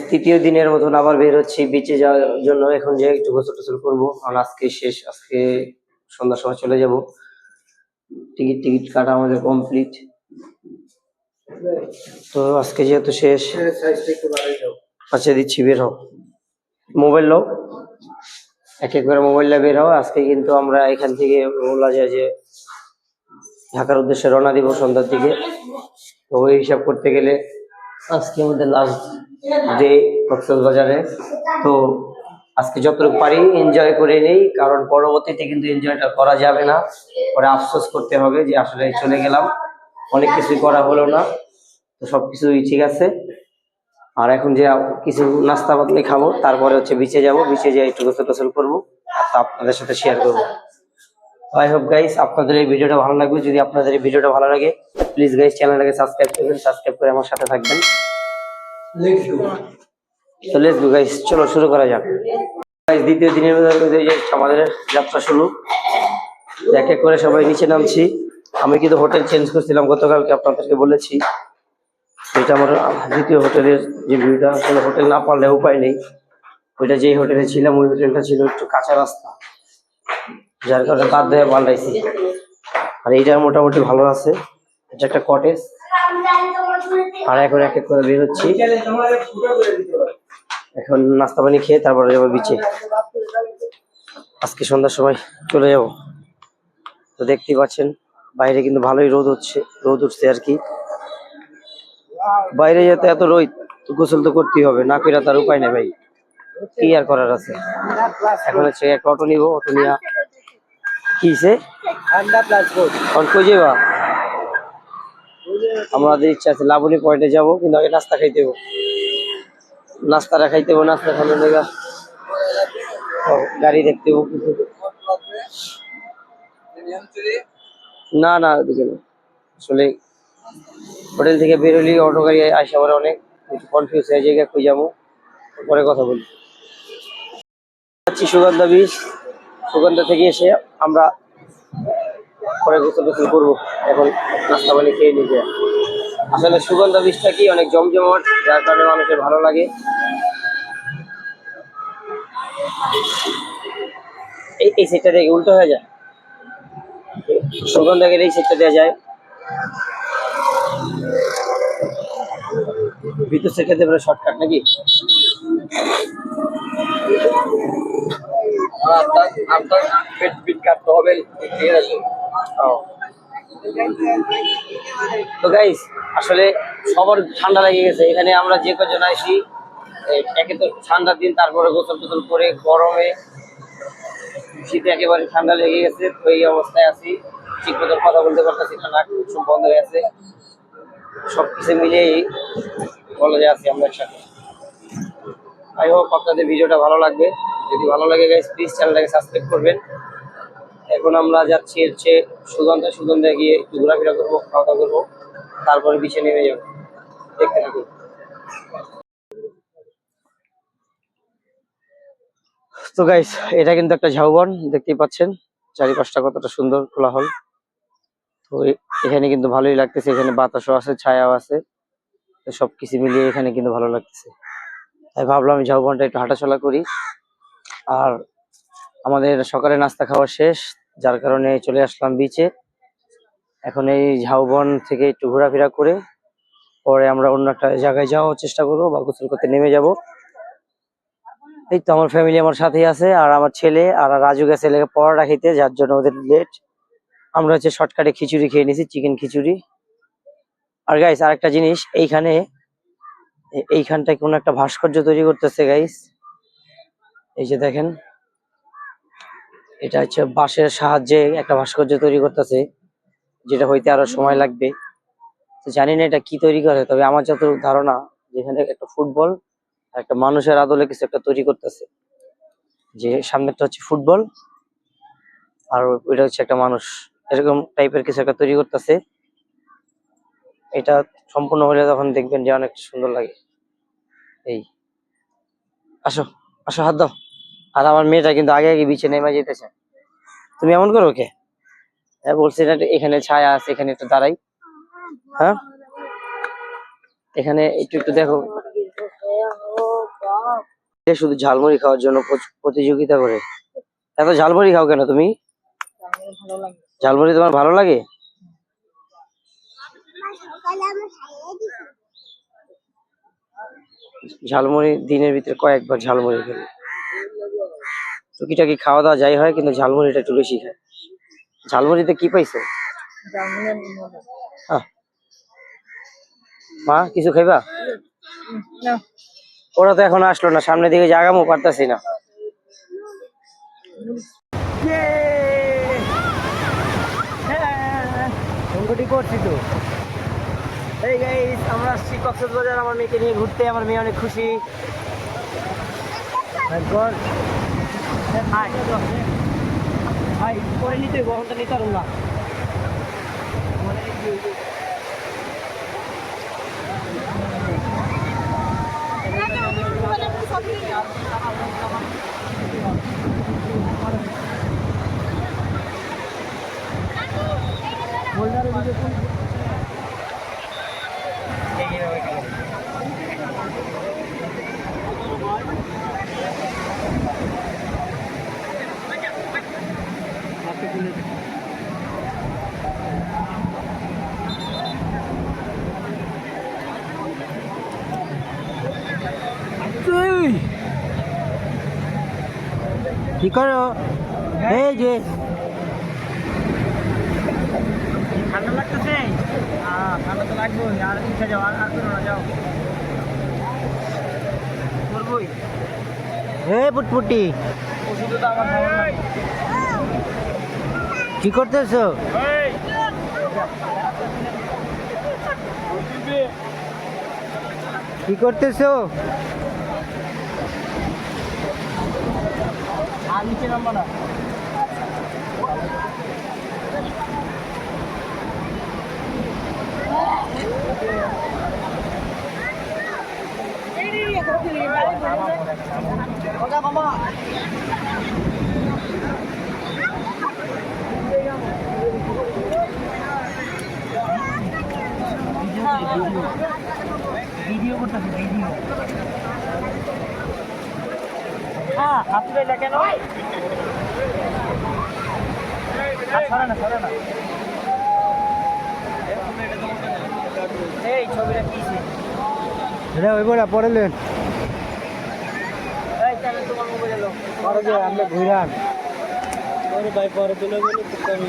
তৃতীয় দিনের মতন আবার বের হচ্ছি বিচে যাওয়ার জন্য। এখন যে একটু গোসল টোসল করবো, কারণ আজকে শেষ, আজকে সন্ধ্যার সময় চলে যাব। টিকিট কাটা আমাদের কমপ্লিট। তো আজকে যেহেতু শেষ, আচ্ছা দিচ্ছি, বের হও, মোবাইল নাও, এক এক করে মোবাইলটা বের হও। আজকে কিন্তু আমরা এখান থেকে বলা যায় যে ঢাকার উদ্দেশ্যে রওনা দিব সন্ধ্যার দিকে। তো ওই হিসাব করতে গেলে আজকে আমাদের লাস্ট ডে কক্সবাজারে। তো আজকে যতটুকু পারি এনজয় করে নেই, কারণ পরবর্তীতে কিন্তু এনজয়টা করা যাবে না, পরে আফসোস করতে হবে যে আসলে চলে গেলাম, অনেক কিছুই করা হলো না। তো সবকিছুই ঠিক আছে। আর এখন যে কিছু নাস্তা পাতলি খাবো, তারপরে হচ্ছে বিচে যাব, বিচে যেয়ে একটু গোসল টোসল করবো, আপনাদের সাথে শেয়ার করবো। আই হোপ গাইস আপনাদের এই ভিডিওটা ভালো লাগবে। যদি আপনাদের এই ভিডিওটা ভালো লাগে, প্লিজ গাইস চ্যানেলটাকে সাবস্ক্রাইব করবেন, সাবস্ক্রাইব করে আমার সাথে থাকবেন। তো লেটস গো গাইস, চলো শুরু করা যাক। গাইস দ্বিতীয় দিনের আমাদের যাত্রা শুরু। এক এক করে সবাই নিচে নামছি। আমি কিন্তু হোটেল চেঞ্জ করছিলাম গতকালকে, আপনাদেরকে বলেছি। এটা আমার দ্বিতীয় হোটেলের যে ভিউটা, আসলে হোটেল না পারলে উপায় নেই। ওইটা যেই হোটেলে ছিলাম ওই হোটেলটা ছিল একটু কাঁচা রাস্তা, যার কারণে বাধ্য হয়ে পাল্টাইছি। আর এইটা মোটামুটি ভালো আছে, এটা একটা কটেজ। আর এখন এক এক করে বের হচ্ছি, এখন নাস্তা পানি খেয়ে তারপরে যাবো বিচে। আজকে সন্ধ্যার সময় চলে যাব। তো দেখতেই পাচ্ছেন বাইরে কিন্তু ভালোই রোদ উঠছে আর কি। বাইরে যেতে এত রোদ, তো গোসল তো করতেই হবে, না করে তার উপায় নেই ভাই, কি আর করার আছে। এখন হচ্ছে একটা অটো নিবো, অটো নিয়ে কিসে কই যাবা। আমাদের ইচ্ছা আছে লাবণী পয়েন্টে যাবো, কিন্তু আগে নাস্তা খাইতে হবো, নাস্তাটা খাইতে হবো। নাস্তা খাওয়ার লেগা গাড়ি দেখতে হবো। না না ওদিকে না, আসলে হোটেল থেকে বেরোলি অটো গাড়ি আসে, আবার অনেক কনফিউজ হয়ে যায় কই যাবো, পরে কথা বলি। সুগন্ধা বীজ, সুগন্ধা থেকে এসে আমরা পরে গোসল টোসল করবো। এখন নাস্তা পানি খেয়ে নিতে। আসলে সুগন্ধা বীজটা কি অনেক জমজমাট, যার কারণে মানুষের ভালো লাগে। এই সেটটা দেখে উল্টো হয়ে যায়, সুগন্ধা গেলে এই সেটটা দেওয়া যায়, ভিতর সেটটা দেবে শর্টকাট নাকি। কাটতে হবে। তো গাইস আসলে সবার ঠান্ডা লেগে গেছে এখানে। আমরা যে কজন আসি, একে তো ঠান্ডার দিন, তারপরে গোসল টোসল করে গরমে শীতে একেবারে ঠান্ডা লেগে গেছে। তো এই অবস্থায় আছি, ঠিক মতো কথা বলতে পারতেছি না, নাক সব বন্ধ হয়ে আছে। সবকিছু মিলিয়েই বলা যায় আছি আমরা একসাথে। আই হোপ আপনাদের ভিডিওটা ভালো লাগবে। যদি ভালো লাগে গাইস প্লিজ চ্যানেলটাকে সাবস্ক্রাইব করবেন। এখন আমরা যাচ্ছি হচ্ছে সুগন্ধা গিয়ে একটু ঘোরাফেরা করবো, খাওয়া দাওয়া করবো, তারপরে বিছে নেমে যাবো। দেখতে থাকুন। তো গাইস এটা কিন্তু একটা ঝাউবন, দেখতেই পাচ্ছেন চারিপাশটা কতটা সুন্দর কোলাহল। তো এখানে কিন্তু ভালোই লাগতেছে, এখানে বাতাসও আছে, ছায়াও আছে। তো সবকিছু মিলিয়ে এখানে কিন্তু ভালো লাগতেছে, তাই ভাবলাম আমি ঝাউবনটা একটু হাঁটাচলা করি। আর আমাদের সকালে নাস্তা খাওয়া শেষ, যার কারণে চলে আসলাম বিচে। এখন এই ঝাউবন থেকে একটু ঘোরাফেরা করে পরে আমরা অন্য একটা জায়গায় যাওয়ার চেষ্টা করবো বা গোসল করতে নেমে যাব। এই তো আমার ফ্যামিলি আমার সাথেই আছে, আর আমার ছেলে আর রাজু গেছে পরোটা খেতে, যার জন্য ওদের লেট। আমরা হচ্ছে শর্টকাটে খিচুড়ি খেয়ে নিয়েছি, চিকেন খিচুড়ি। আর গাইস আরেকটা জিনিস, এইখানটায় কোনো একটা ভাস্কর্য তৈরি করতেছে গাইস, এই যে দেখেন, এটা হচ্ছে বাঁশের সাহায্যে একটা ভাস্কর্য তৈরি করতেছে, যেটা হইতে আরো সময় লাগবে। তো জানি না এটা কি তৈরি করে, তবে আমার যত ধারণা যেখানে একটা ফুটবল আর একটা মানুষের আদলে কিছু একটা তৈরি করতেছে, যে সামনেরটা হচ্ছে ফুটবল আর ওইটা হচ্ছে একটা মানুষ, এরকম টাইপের কিছু একটা তৈরি করতেছে। এটা সম্পূর্ণ হলে তখন দেখবেন যে অনেক সুন্দর লাগে। এই আসো আসো, হাত দাও। আর আমার মেয়েটা কিন্তু আগে আগে বিছে নেমে যেতেছে। তুমি এমন করো ওকে? হ্যাঁ বলছি না, এখানে ছায়া আছে, এখানে একটু দাঁড়াই। হ্যাঁ এখানে একটু একটু দেখো, শুধু ঝালমুড়ি খাওয়ার জন্য প্রতিযোগিতা করে। এত ঝালমুড়ি খাও কেন তুমি? ঝালমুড়ি তোমার ভালো লাগে? ঝালমুড়ি দিনের ভিতরে কয়েকবার ঝালমুড়ি খেলে টুকিটাকি খাওয়া দাওয়া যাই হয়, কিন্তু ঝালমুড়িটা একটু বেশি খায়। ঝালমুড়িতে কি পাইছো? মা কিছু খাইবা? ওরা তো এখন আসলো না, সামনের দিকে জাগামও পারতাছি না। করছি তো। এই গাইস, আমরা আসছি কক্সবাজার আমার মেয়েকে নিয়ে ঘুরতে। আমার মেয়ে অনেক খুশি। ভাই করে নিতে বহনটা নিতে পারুন না। কি করো? এই যে ঠান্ডা লাগতেছে। ঠান্ডা তো লাগবে, আর উঠে যাও, আর করো না, যাও করবই। হে পুটপুটি, ওষুধ তো আমার খাওয়া নাই। কি করতেছো? কি করতেছো? আর নিচে নামবা না। ভিডিও করতেছে, ভিডিও। আপনি কেন? এই ছবিটা কিছে? এটা ওই বড় পড়লেন। এই তাহলে তোমার মোবাইল এলো। পরে যে আমরা ঘুরান। ওরে ভাই পরে দিলে বলে তো আমি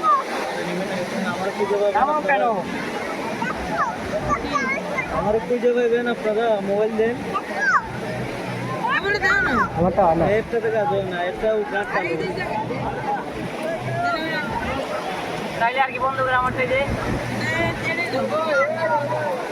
আমার খুঁজে পাবেন কেন? আমার খুঁজে পাবেন আপনারা, মোবাইল দেন। আমারটা না, একটা দেখা যায় না, একটা উঠান তাইলে আর কি বন্ধ করে আমারটা যে